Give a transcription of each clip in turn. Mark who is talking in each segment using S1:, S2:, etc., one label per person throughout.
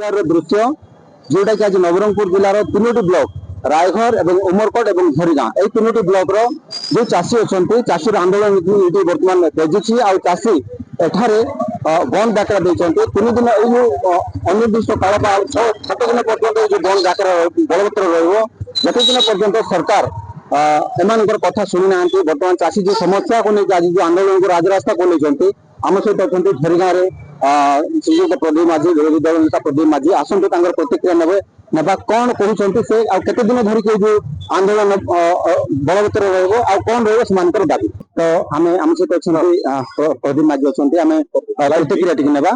S1: जिलार दृश्य जोटा कि आज नवरंगपुर जिलार तीनोटी ब्लॉक रायघर एवं उमरकोट एवं झरीगाँ यही तीनोटी ब्लॉक रो जो चाषी अच्छा चाषी आंदोलन ये बर्तमान तेजी आ चाषी एठारे बंद डाकरा देते 3 दिन अनिर्दिष्ट काल 7 दिन पर्यटन जो बंद डाकरा बलवत्तर रत दिन पर्यटन सरकार एमानकर कथा शुणी ना बर्तमान चाषी जो समस्या को लेकिन आज जो आंदोलन को राजरास्ता को लेकिन आम सहित अच्छा झरीगाँ श्रीजुक्त प्रदीप माझी विरोधी दल नेता प्रदीप माझी आसतु प्रतिक्रिया नेबे नेबा कौन कहते से केते दिन धरिक जो आंदोलन बलवत्तर कौन रही दाबी तो आम आम सहित अच्छा प्रदीप माझी अच्छा आम प्रतिक्रिया टी नेबा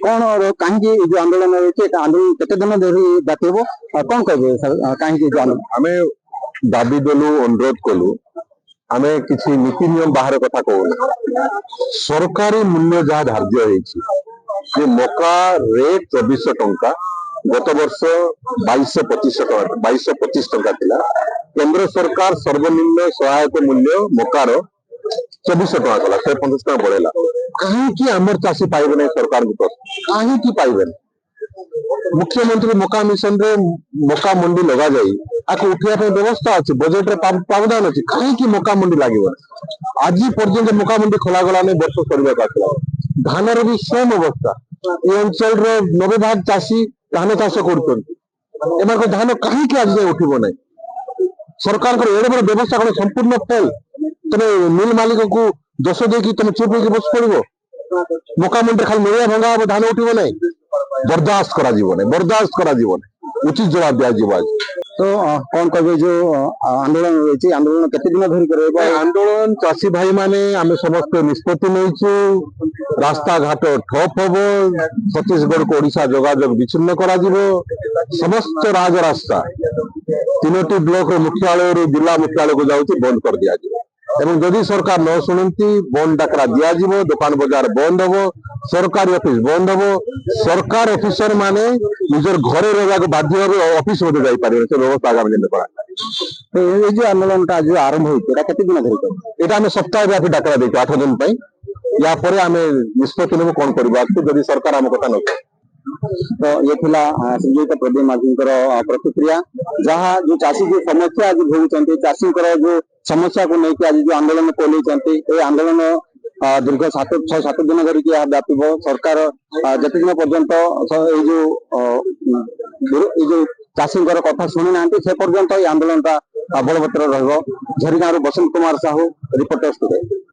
S1: कौन कहीं जो आंदोलन आंदोलन केते दिन धरी बातेब कौन कहे कहीं
S2: आम दाबी देलु अनुरोध कलु आम किसी नीति नियम बाहर कथा कहूना सरकारी मूल्य जहाँ धार्य होती मका रेट 2400 टंका गत वर्ष 2225 टंका थिला केंद्र सरकार सर्वनिम्न सहायक मूल्य मकार 2400 टंका कला 150 टंका बढ़ेला कहीं आमर चाषी पाइबे नहीं सरकार को कहीं पाइबे मुख्यमंत्री मका मिशन रे मका मंडी लगा जाई आको उठिया पे व्यवस्था अछि बजट रे प्रावधान अछि कहीं मका मंडी लागिबो आज पर्यंत मका मंडी खोला गला ने वर्ष करबा काटला धान रे भी सेम अवस्था ए अंचल रे 90% चाषी धान चाष करछन एमार को धान कहीं के आज उठिबो नै सरकार को एडे बड़ व्यवस्था को संपूर्ण फेल तने मिल मालिक को दोष दे कि तने चुप होके बस पड़िबो मका मंडी खाली मेरिया भंगा धान उठिबो नै बर्दाश्त करा जीवन बर्दाश्त करा जीवन उचित जवाब दिया जीवन
S1: तो कौन कहे जो आंदोलन रही आंदोलन केते दिन धरी करे
S2: आंदोलन चाषी भाई माने आमे समस्त निष्पत्ति नैछु रास्ता घाट ठप हबो छत्तीसगढ़ को ओडिशा जोगाजोग विच्छिन्न करा जीवो समस्त राज रास्ता तीनोटी ब्लॉक मुख्यालय रो जिला मुख्यालय को जाउची बंद कर दिया जीवो एवं जदि सरकार न शुणती बंद डाकरा दिया जीवो दुकान बाजार बंद हबो सरकारी ऑफिस बंद हबो सरकार ऑफिसर माने निजर घरे रहबाक बाध्य हबे ऑफिस मध्ये जाई पारिबे से व्यवस्था आगामी दिन करा
S1: तो ये जो आंदोलन ता जो आरंभ होई एटा केते दिन धरि
S2: एटा हमें सप्ताह व्यापी डाकरा देते 8 दिन पई या परे हमें निष्पत्ति नेबो कोन करबा जदि सरकार हम कथा न
S1: तो ये थिला श्रीजुक्त प्रदीप माझी प्रतिक्रिया जहाँ जो चाषी जो समस्या आज भोगुंट चाषी जो समस्या को लेकिन आज जो आंदोलन कोल आंदोलन दीर्घ 6-7 दिन धरिक व्यापीब सरकार जिते दिन पर्यंत जो चाषी कथा शुणी ना से पर्यंत आंदोलन बलवत्तर रही झरीगाँ बसंत कुमार साहू रिपोर्टर स्टूडियो।